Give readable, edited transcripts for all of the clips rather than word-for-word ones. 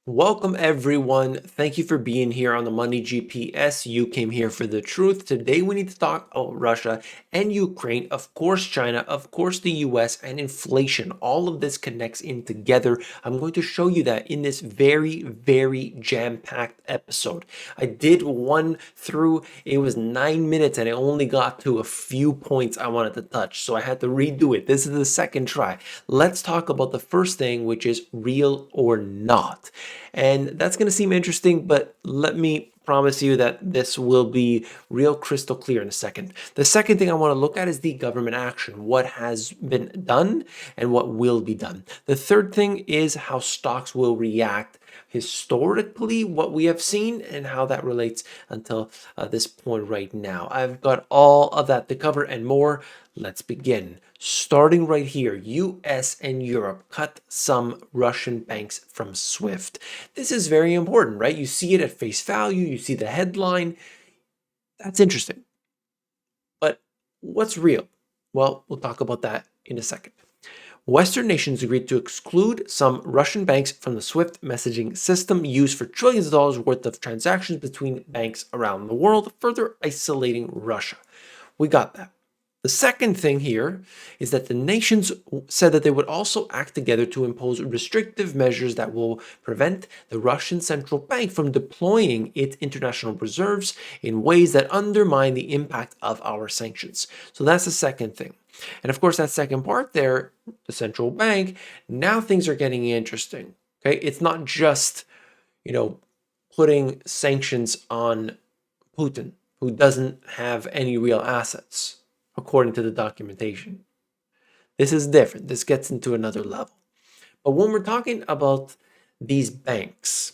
Welcome, everyone. Thank you for being here on the Money GPS. You came here for the truth. Today, we need to talk about Russia and Ukraine, of course, China, of course, the US, and inflation. All of this connects in together. I'm going to show you that in this very, very jam-packed episode. I did one through, it was 9 minutes, and I only got to a few points I wanted to touch, so I had to redo it. This is the second try. Let's talk about the first thing, which is real or not. And that's going to seem interesting, but let me promise you that this will be real crystal clear in a second. The second thing I want to look at is the government action, what has been done and what will be done. The third thing is how stocks will react historically, what we have seen, and how that relates until this point right now. I've got all of that to cover and more. Let's begin. Starting right here, US and Europe cut some Russian banks from SWIFT. This is very important, right? You see it at face value, you see the headline. That's interesting. But what's real? Well, we'll talk about that in a second. Western nations agreed to exclude some Russian banks from the SWIFT messaging system used for trillions of dollars worth of transactions between banks around the world, further isolating Russia. We got that. The second thing here is that the nations said that they would also act together to impose restrictive measures that will prevent the Russian central bank from deploying its international reserves in ways that undermine the impact of our sanctions. So that's the second thing. And of course, that second part there, the central bank, now things are getting interesting. Okay, it's not just, putting sanctions on Putin, who doesn't have any real assets, according to the documentation. This is different. This gets into another level. But when we're talking about these banks,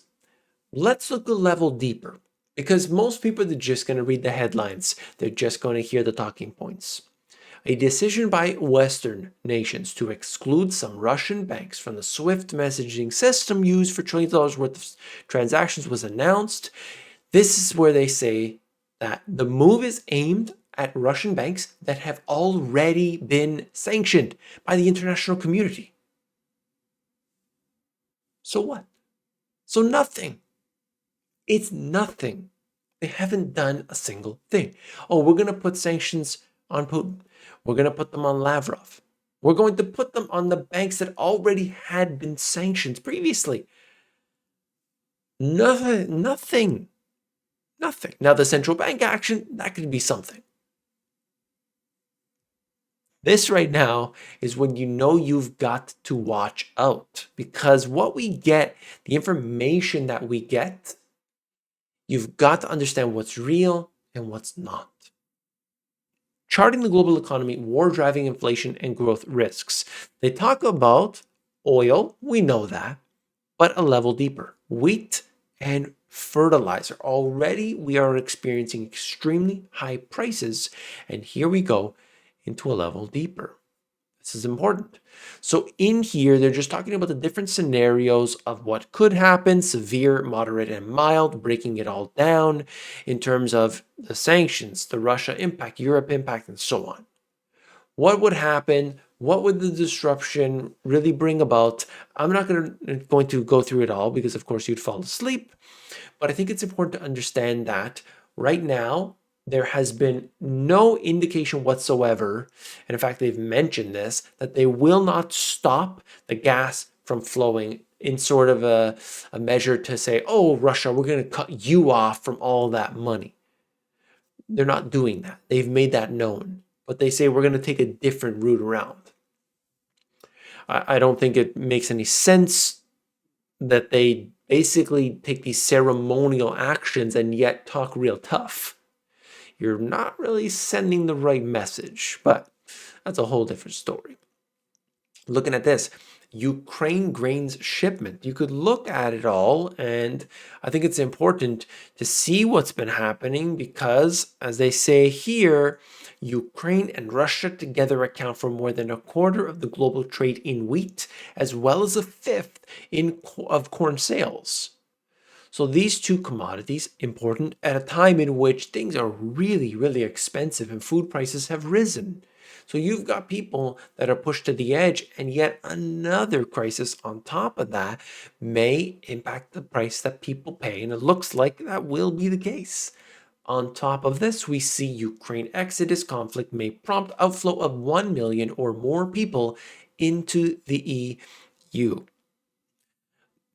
let's look a level deeper, because most people are just going to read the headlines. They're just going to hear the talking points. A decision by Western nations to exclude some Russian banks from the SWIFT messaging system used for trillions of dollars worth of transactions was announced. This is where they say that the move is aimed at Russian banks that have already been sanctioned by the international community. So what? So nothing. It's nothing. They haven't done a single thing. Oh, we're going to put sanctions on Putin. We're going to put them on Lavrov. We're going to put them on the banks that already had been sanctioned previously. Nothing. Now, the central bank action, that could be something. This right now is when you know you've got to watch out, because what we get, the information that we get, you've got to understand what's real and what's not. Charting the global economy, war driving inflation and growth risks. They talk about oil, we know that, but a level deeper. Wheat and fertilizer. Already we are experiencing extremely high prices, and here we go into a level deeper. This is important. So in here, they're just talking about the different scenarios of what could happen, severe, moderate, and mild, breaking it all down in terms of the sanctions, the Russia impact, Europe impact, and so on. What would happen? What would the disruption really bring about? I'm not going to go through it all because, of course, you'd fall asleep. But I think it's important to understand that right now, there has been no indication whatsoever, and in fact, they've mentioned this, that they will not stop the gas from flowing in sort of a measure to say, oh, Russia, we're going to cut you off from all that money. They're not doing that. They've made that known. But they say we're going to take a different route around. I don't think it makes any sense that they basically take these ceremonial actions and yet talk real tough. You're not really sending the right message, but that's a whole different story. Looking at this, Ukraine grains shipment. You could look at it all, and I think it's important to see what's been happening because, as they say here, Ukraine and Russia together account for more than a quarter of the global trade in wheat, as well as a fifth of corn sales. So these two commodities, important at a time in which things are really, really expensive and food prices have risen. So you've got people that are pushed to the edge, and yet another crisis on top of that may impact the price that people pay. And it looks like that will be the case. On top of this, we see Ukraine exodus conflict may prompt outflow of 1 million or more people into the EU.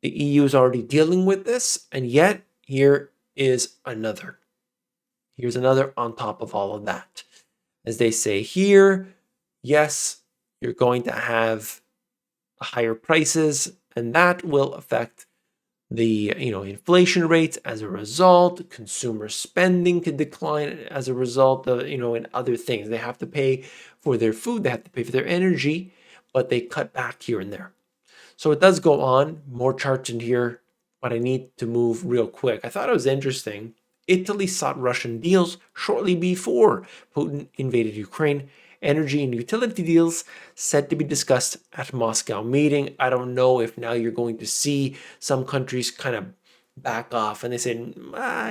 The EU is already dealing with this, and yet here is another. Here's another on top of all of that. As they say here, yes, you're going to have higher prices, and that will affect the inflation rates as a result. Consumer spending could decline as a result of and other things. They have to pay for their food, they have to pay for their energy, but they cut back here and there. So it does go on, more charts in here, but I need to move real quick. I thought it was interesting. Italy sought Russian deals shortly before Putin invaded Ukraine. Energy and utility deals said to be discussed at Moscow meeting. I don't know if now you're going to see some countries kind of back off and they say,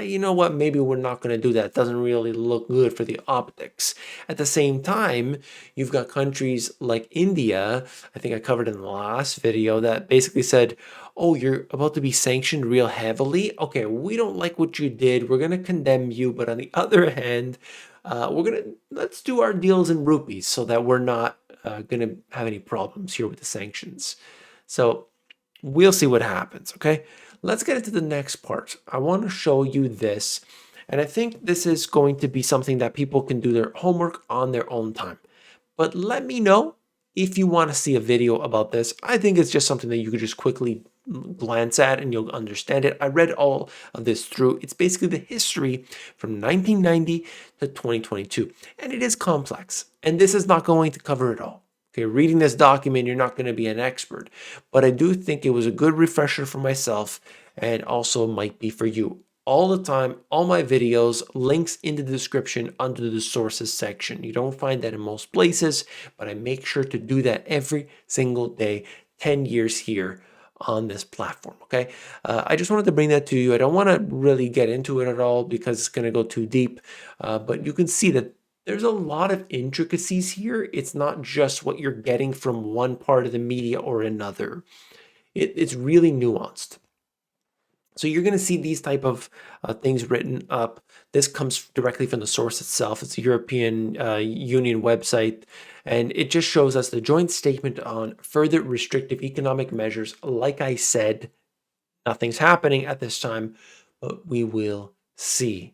you know what, maybe we're not going to do that. It doesn't really look good for the optics. At the same time, you've got countries like India, I think I covered in the last video, that basically said, oh, you're about to be sanctioned real heavily. Okay, we don't like what you did. We're going to condemn you. But on the other hand, let's do our deals in rupees so that we're not going to have any problems here with the sanctions. So we'll see what happens, okay? Let's get into the next part. I want to show you this, and I think this is going to be something that people can do their homework on their own time. But let me know if you want to see a video about this. I think it's just something that you could just quickly glance at and you'll understand it. I read all of this through. It's basically the history from 1990 to 2022, and it is complex, and this is not going to cover it all. Okay, reading this document, you're not going to be an expert, but I do think it was a good refresher for myself and also might be for you. All the time, all my videos, links in the description under the sources section. You don't find that in most places, but I make sure to do that every single day, 10 years here on this platform, okay? I just wanted to bring that to you. I don't want to really get into it at all because it's going to go too deep, but you can see that there's a lot of intricacies here. It's not just what you're getting from one part of the media or another. It's really nuanced. So you're going to see these type of things written up. This comes directly from the source itself. It's a European Union website, and it just shows us the joint statement on further restrictive economic measures. Like I said, nothing's happening at this time, but we will see.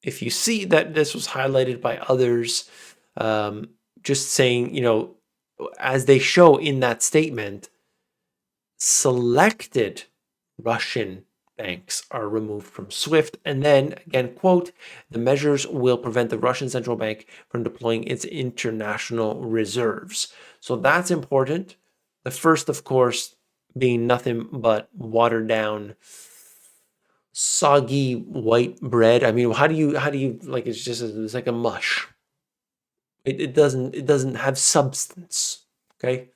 If you see that this was highlighted by others, just saying, as they show in that statement, selected Russian banks are removed from SWIFT. And then, again, quote, the measures will prevent the Russian central bank from deploying its international reserves. So that's important. The first, of course, being nothing but watered down, soggy white bread. I mean, how do you like, it's like a mush. It doesn't have substance. Okay.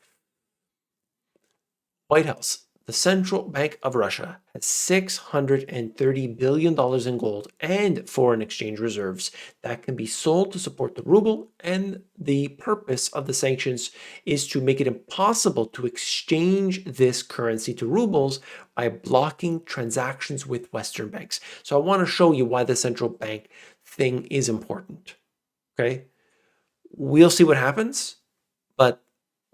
White House. The Central Bank of Russia has $630 billion in gold and foreign exchange reserves that can be sold to support the ruble, and the purpose of the sanctions is to make it impossible to exchange this currency to rubles by blocking transactions with Western banks. So I want to show you why the central bank thing is important. Okay? We'll see what happens, but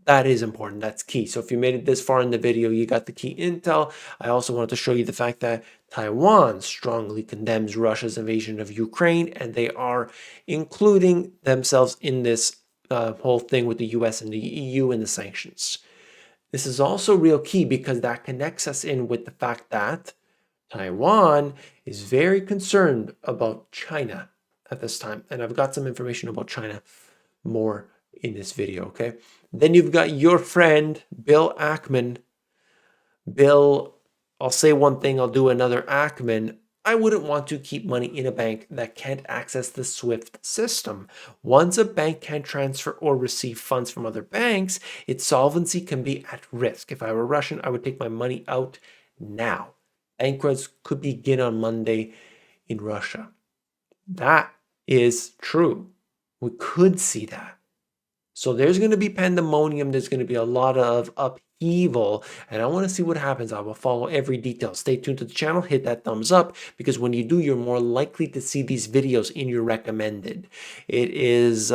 that is important. That's key. So if you made it this far in the video, you got the key intel. I also wanted to show you the fact that Taiwan strongly condemns Russia's invasion of Ukraine, and they are including themselves in this whole thing with the US and the EU and the sanctions. This is also real key because that connects us in with the fact that Taiwan is very concerned about China at this time. And I've got some information about China more in this video, okay? Then you've got your friend, Bill Ackman. Bill, I'll say one thing, I'll do another. Ackman, I wouldn't want to keep money in a bank that can't access the SWIFT system. Once a bank can't transfer or receive funds from other banks, its solvency can be at risk. If I were Russian, I would take my money out now. Bank runs could begin on Monday in Russia. That is true. We could see that. So there's going to be pandemonium. There's going to be a lot of upheaval, and I want to see what happens. I will follow every detail. Stay tuned to the channel. Hit that thumbs up, because when you do, you're more likely to see these videos in your recommended. It is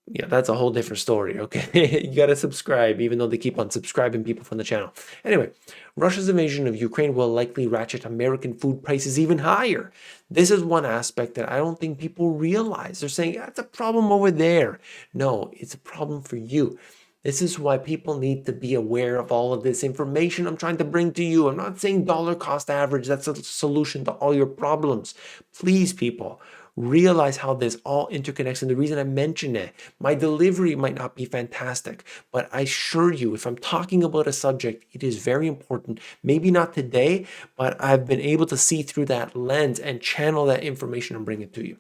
yeah, that's a whole different story, okay? You gotta subscribe, even though they keep on subscribing people from the channel. Anyway, Russia's invasion of Ukraine will likely ratchet American food prices even higher. This is one aspect that I don't think people realize. They're saying, that's a problem over there. No, it's a problem for you. This is why people need to be aware of all of this information I'm trying to bring to you. I'm not saying dollar cost average, that's a solution to all your problems. Please, people, realize how this all interconnects. And the reason I mention it, my delivery might not be fantastic, but I assure you, if I'm talking about a subject, it is very important. Maybe not today, but I've been able to see through that lens and channel that information and bring it to you.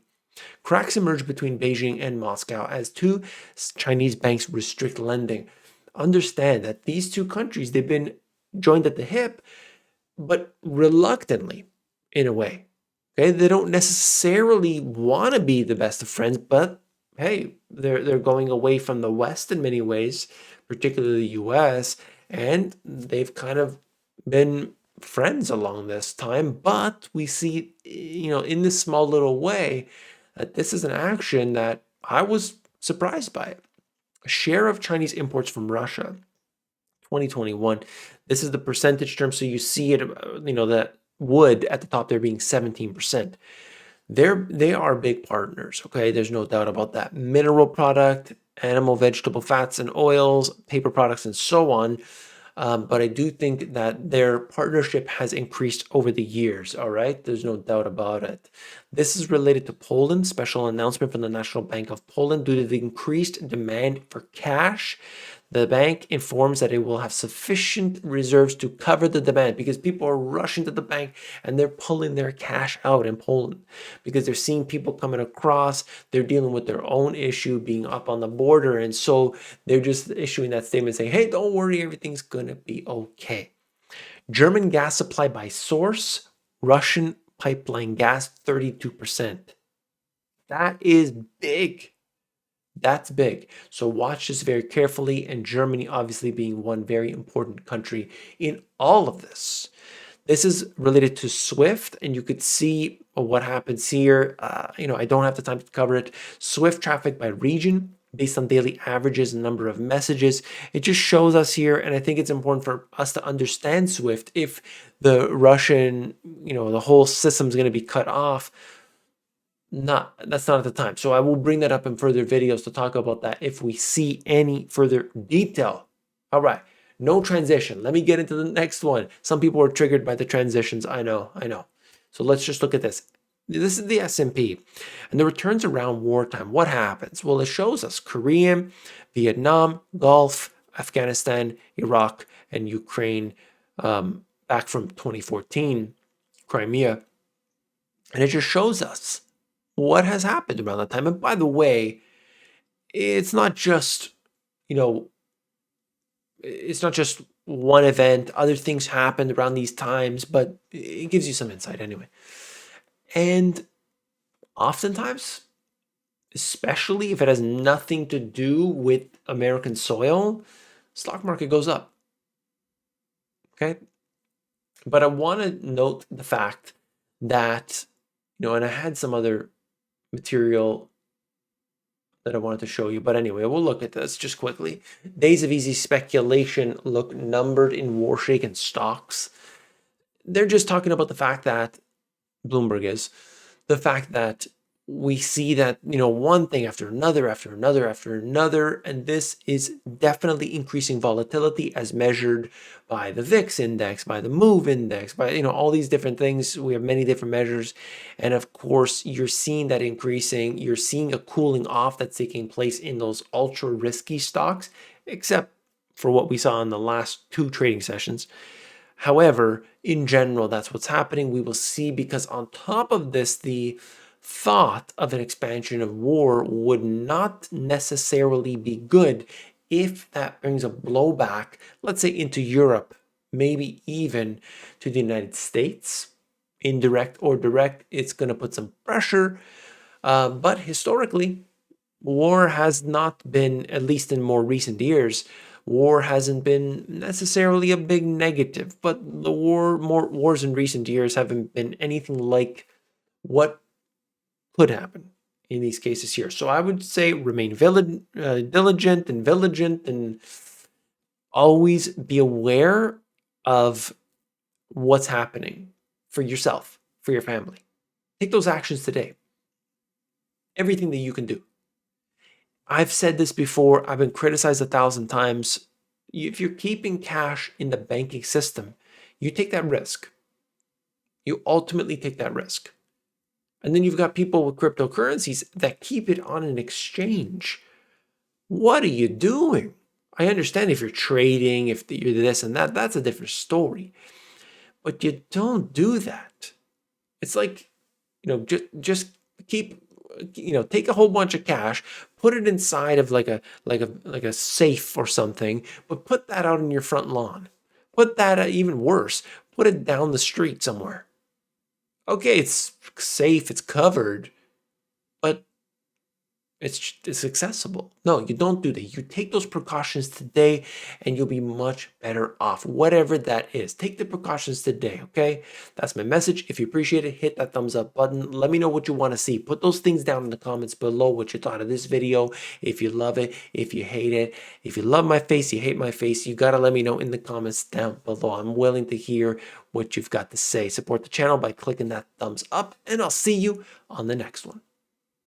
Cracks emerge between Beijing and Moscow as two Chinese banks restrict lending. Understand that these two countries, they've been joined at the hip, but reluctantly, in a way. Okay, they don't necessarily want to be the best of friends, but hey, they're going away from the West in many ways, particularly the US, and they've kind of been friends along this time. But we see, in this small little way, that this is an action that I was surprised by. It. A share of Chinese imports from Russia, 2021. This is the percentage term, so you see it, that wood at the top there being 17%. They are big partners, okay? There's no doubt about that. Mineral product, animal, vegetable fats and oils, paper products, and so on. But I do think that their partnership has increased over the years, all right? There's no doubt about it. This is related to Poland. Special announcement from the National Bank of Poland due to the increased demand for cash. The bank informs that it will have sufficient reserves to cover the demand, because people are rushing to the bank and they're pulling their cash out in Poland because they're seeing people coming across. They're dealing with their own issue being up on the border. And so they're just issuing that statement saying, hey, don't worry, everything's going to be okay. German gas supply by source, Russian pipeline gas, 32%. That is big. That's big. So watch this very carefully, and Germany obviously being one very important country in all of this. This is related to Swift, and you could see what happens here. I don't have the time to cover it. Swift traffic by region based on daily averages and number of messages. It just shows us here, and I think it's important for us to understand Swift. If the Russian, the whole system's going to be cut off, that's not at the time. So I will bring that up in further videos to talk about that if we see any further detail. All right, no transition. Let me get into the next one. Some people are triggered by the transitions. I know. So let's just look at this. This is the S&P, and the returns around wartime. What happens? Well, it shows us Korea, Vietnam, Gulf, Afghanistan, Iraq, and Ukraine back from 2014, Crimea. And it just shows us what has happened around that time. And by the way, it's not just, it's not just one event. Other things happened around these times, but it gives you some insight anyway. And oftentimes, especially if it has nothing to do with American soil, stock market goes up. Okay? But I want to note the fact that, and I had some other material that I wanted to show you. But anyway, we'll look at this just quickly. Days of easy speculation look numbered in war-shaken stocks. They're just talking about the fact that, Bloomberg is, the fact that we see that, one thing after another, and this is definitely increasing volatility as measured by the VIX index, by the MOVE index, by, all these different things. We have many different measures. And of course, you're seeing that increasing. You're seeing a cooling off that's taking place in those ultra risky stocks, except for what we saw in the last 2 trading sessions. However, in general, that's what's happening. We will see, because on top of this, the thought of an expansion of war would not necessarily be good if that brings a blowback, let's say into Europe, maybe even to the United States, indirect or direct. It's going to put some pressure. But historically, War has not been, at least in more recent years, war hasn't been necessarily a big negative, but more wars in recent years haven't been anything like what could happen in these cases here. So I would say remain diligent and vigilant, and always be aware of what's happening for yourself, for your family. Take those actions today. Everything that you can do. I've said this before, I've been criticized 1,000 times. If you're keeping cash in the banking system, you take that risk. You ultimately take that risk. And then you've got people with cryptocurrencies that keep it on an exchange. What are you doing? I understand if you're trading, if you're this and that, that's a different story. But you don't do that. It's like, just keep, take a whole bunch of cash, put it inside of like a safe or something, but put that out in your front lawn. Put that, even worse, put it down the street somewhere. Okay, it's safe, it's covered, but it's accessible. No, you don't do that. You take those precautions today and you'll be much better off, whatever that is. Take the precautions today, okay? That's my message. If you appreciate it, hit that thumbs up button. Let me know what you want to see. Put those things down in the comments below, what you thought of this video, if you love it, if you hate it. If you love my face, you hate my face, you got to let me know in the comments down below. I'm willing to hear what you've got to say. Support the channel by clicking that thumbs up, and I'll see you on the next one.